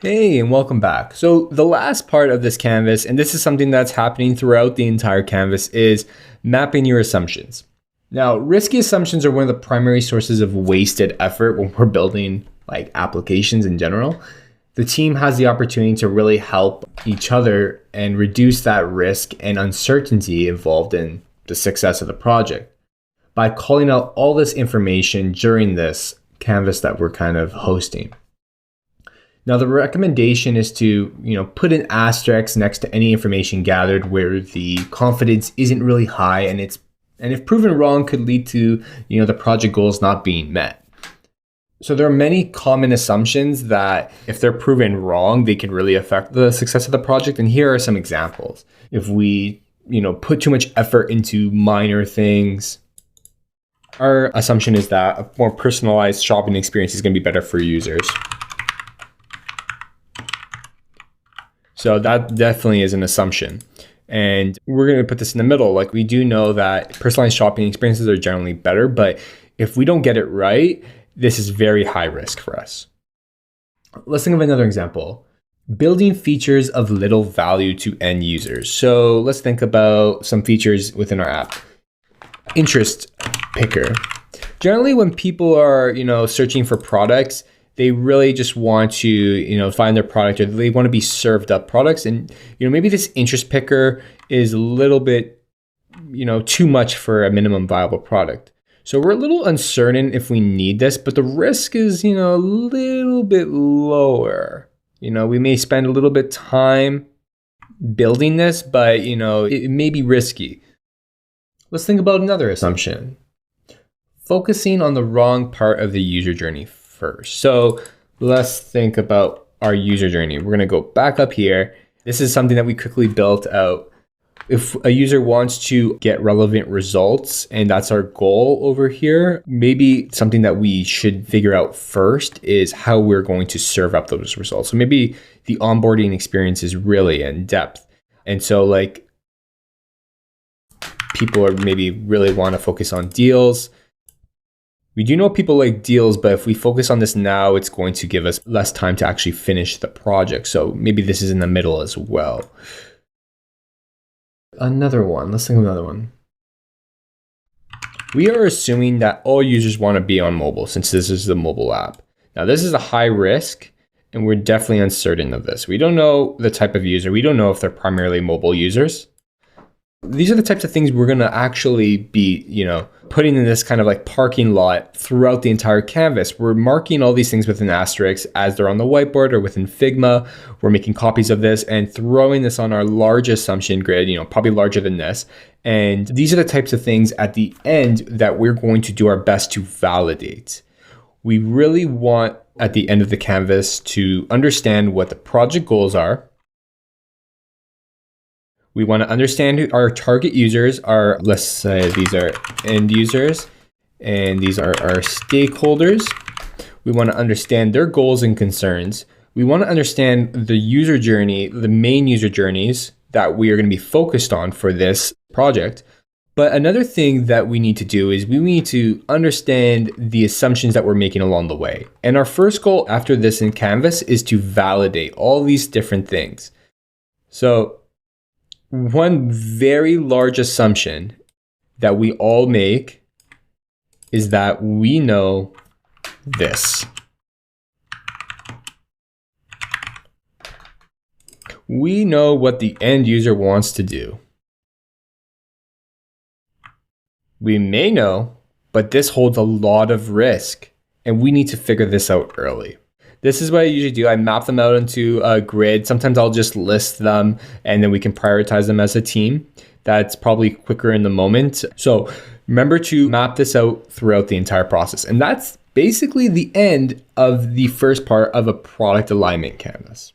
Hey, and welcome back. So the last part of this canvas, and this is something that's happening throughout the entire canvas, is mapping your assumptions. Now, risky assumptions are one of the primary sources of wasted effort when we're building like applications in general. The team has the opportunity to really help each other and reduce that risk and uncertainty involved in the success of the project by calling out all this information during this canvas that we're kind of hosting. Now, the recommendation is to, put an asterisk next to any information gathered where the confidence isn't really high and if proven wrong could lead to, the project goals not being met. So there are many common assumptions that if they're proven wrong, they can really affect the success of the project. And here are some examples. If we, put too much effort into minor things, our assumption is that a more personalized shopping experience is going to be better for users. So that definitely is an assumption. And we're going to put this in the middle. Like, we do know that personalized shopping experiences are generally better, but if we don't get it right, this is very high risk for us. Let's think of another example. Building features of little value to end users. So let's think about some features within our app. Interest picker. Generally, when people are, searching for products, they really just want to, find their product, or they want to be served up products. And, maybe this interest picker is a little bit, too much for a minimum viable product. So we're a little uncertain if we need this, but the risk is, a little bit lower. We may spend a little bit time building this, but, it may be risky. Let's think about another assumption. Focusing on the wrong part of the user journey first. So let's think about our user journey. We're going to go back up here. This is something that we quickly built out. If a user wants to get relevant results, and that's our goal over here, maybe something that we should figure out first is how we're going to serve up those results. So maybe the onboarding experience is really in depth. And so like people are maybe really want to focus on deals. We do know people like deals, but if we focus on this now, it's going to give us less time to actually finish the project. So maybe this is in the middle as well. Another one, let's think of another one. We are assuming that all users want to be on mobile since this is the mobile app. Now, this is a high risk, and we're definitely uncertain of this. We don't know the type of user. We don't know if they're primarily mobile users. These are the types of things we're going to actually be, putting in this kind of like parking lot throughout the entire canvas. We're marking all these things with an asterisk as they're on the whiteboard or within Figma. We're making copies of this and throwing this on our large assumption grid, probably larger than this. And these are the types of things at the end that we're going to do our best to validate. We really want at the end of the canvas to understand what the project goals are. We want to understand who our target users are. Let's say these are end users and these are our stakeholders. We want to understand their goals and concerns. We want to understand the user journey, the main user journeys that we are going to be focused on for this project. But another thing that we need to do is we need to understand the assumptions that we're making along the way. And our first goal after this in Canvas is to validate all these different things. So one very large assumption that we all make is that we know this. We know what the end user wants to do. We may know, but this holds a lot of risk, and we need to figure this out early. This is what I usually do. I map them out into a grid. Sometimes I'll just list them and then we can prioritize them as a team. That's probably quicker in the moment. So remember to map this out throughout the entire process. And that's basically the end of the first part of a product alignment canvas.